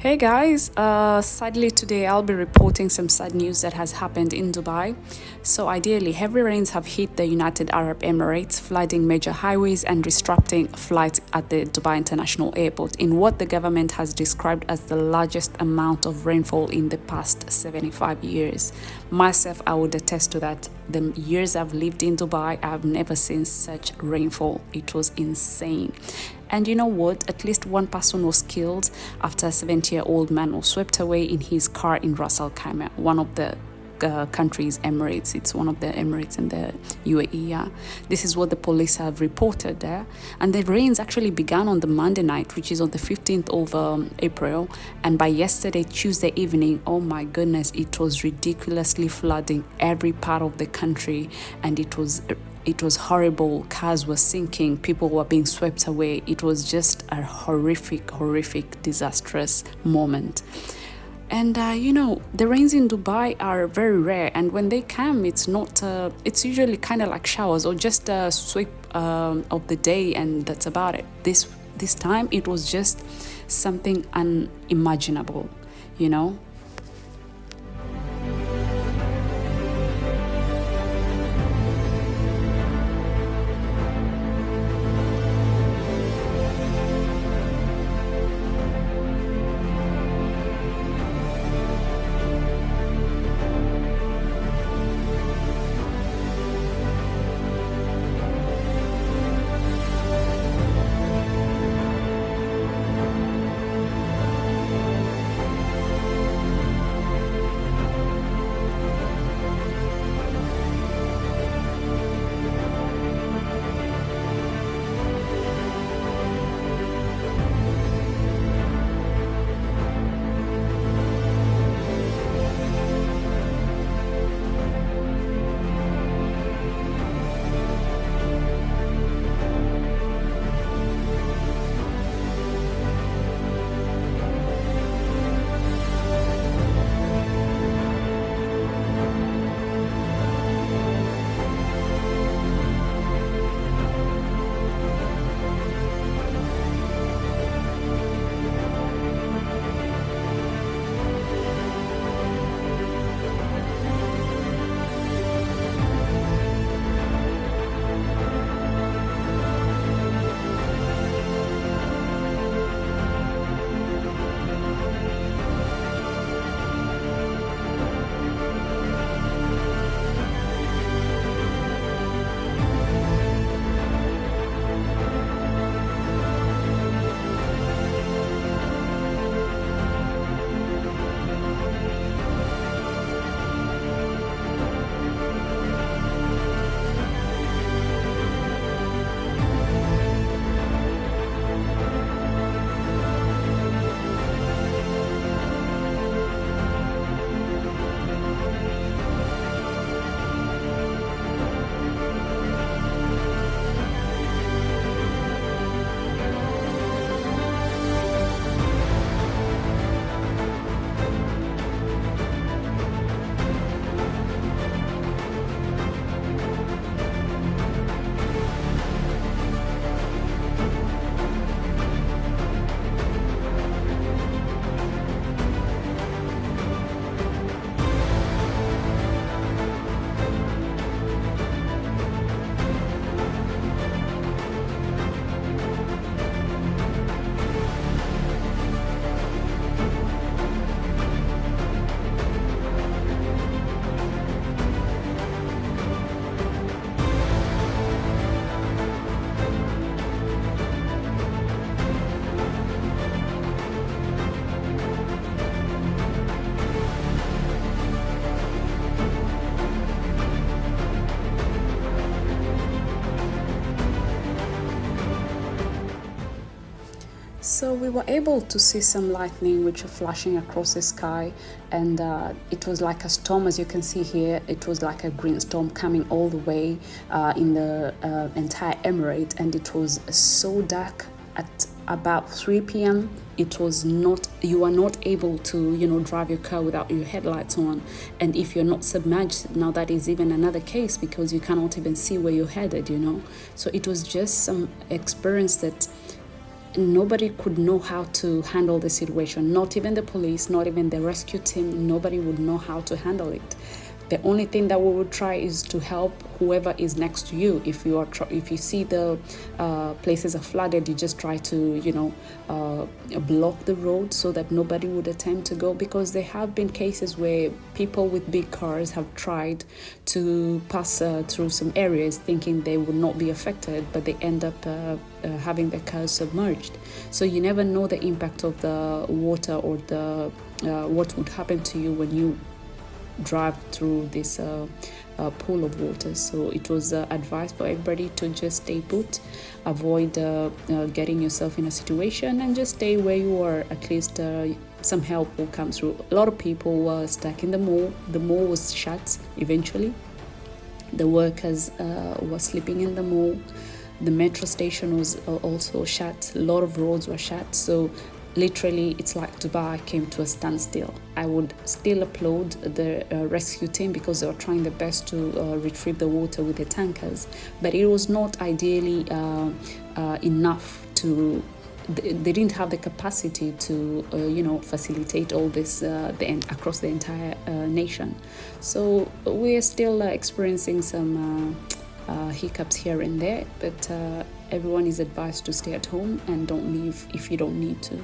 Hey guys, sadly today I'll be reporting some sad news that has happened in Dubai. So ideally, heavy rains have hit the United Arab Emirates, flooding major highways and disrupting flights at the Dubai International Airport in what the government has described as the largest amount of rainfall in the past 75 years. Myself, I would attest to that. The years I've lived in Dubai, I've never seen such rainfall. It was insane. And you know what? At least one person was killed after a 70-year-old man was swept away in his car in Ras Al Khaimah, one of the country's Emirates. It's one of the Emirates in the UAE. Yeah. This is what the police have reported there. And the rains actually began on the Monday night, which is on the 15th of April. And by yesterday, Tuesday evening, oh my goodness, it was ridiculously flooding every part of the country. And it was horrible. Cars were sinking, people were being swept away. It was just a horrific, disastrous moment. And the rains in Dubai are very rare, and when they come, it's usually kind of like showers or just a sweep of the day, and that's about it. This time it was just something unimaginable, you know. So we were able to see some lightning which are flashing across the sky, and it was like a storm. As you can see here, it was like a green storm coming all the way in the entire emirate, and it was so dark at about 3 p.m. It was not, you are not able to, drive your car without your headlights on. And if you're not submerged, now that is even another case because you cannot even see where you're headed. So it was just some experience that nobody could know how to handle the situation. Not even the police, not even the rescue team, nobody would know how to handle it. The only thing that we would try is to help whoever is next to you. If you see the places are flooded, you just try to block the road so that nobody would attempt to go, because there have been cases where people with big cars have tried to pass through some areas thinking they would not be affected, but they end up having their cars submerged. So you never know the impact of the water or the what would happen to you when you drive through this pool of water. So it was advised for everybody to just stay put, avoid getting yourself in a situation, and just stay where you are. At least some help will come through. A lot of people were stuck in the mall. The mall was shut eventually. The workers were sleeping in the mall. The metro station was also shut. A lot of roads were shut. So literally, it's like Dubai came to a standstill. I would still applaud the rescue team because they were trying their best to retrieve the water with the tankers, but it was not ideally enough to. They didn't have the capacity to, facilitate all this across the entire nation. So we're still experiencing some hiccups here and there, but everyone is advised to stay at home and don't leave if you don't need to.